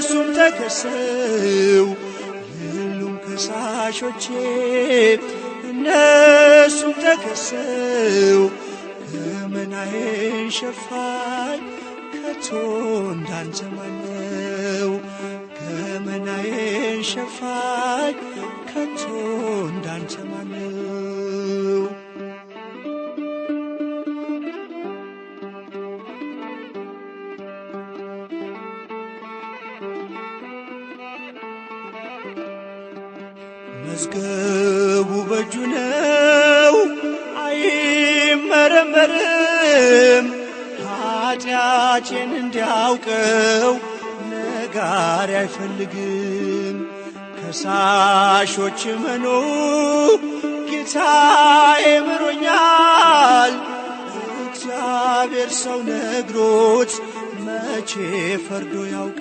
እነሱም ተከሰው የሉም ከሳሾቼ እነሱም ተከሰው ገመናዬን ሸፋኝ ከቶ እንዳንተ ማነው ገመናዬን ሸፋኝ ከቶ እንዳንተ ማነው መዝገቡ በእጁ ነው አይመረመርም ኃጢአቴን እንዲያውቀው ነጋሪ አይፈልግም ከሳሾች መኑ ጌታዬ ምሮኛል እግዚአብሔር ሰው ነግሮት መቼ ፈርዶ ያውቃል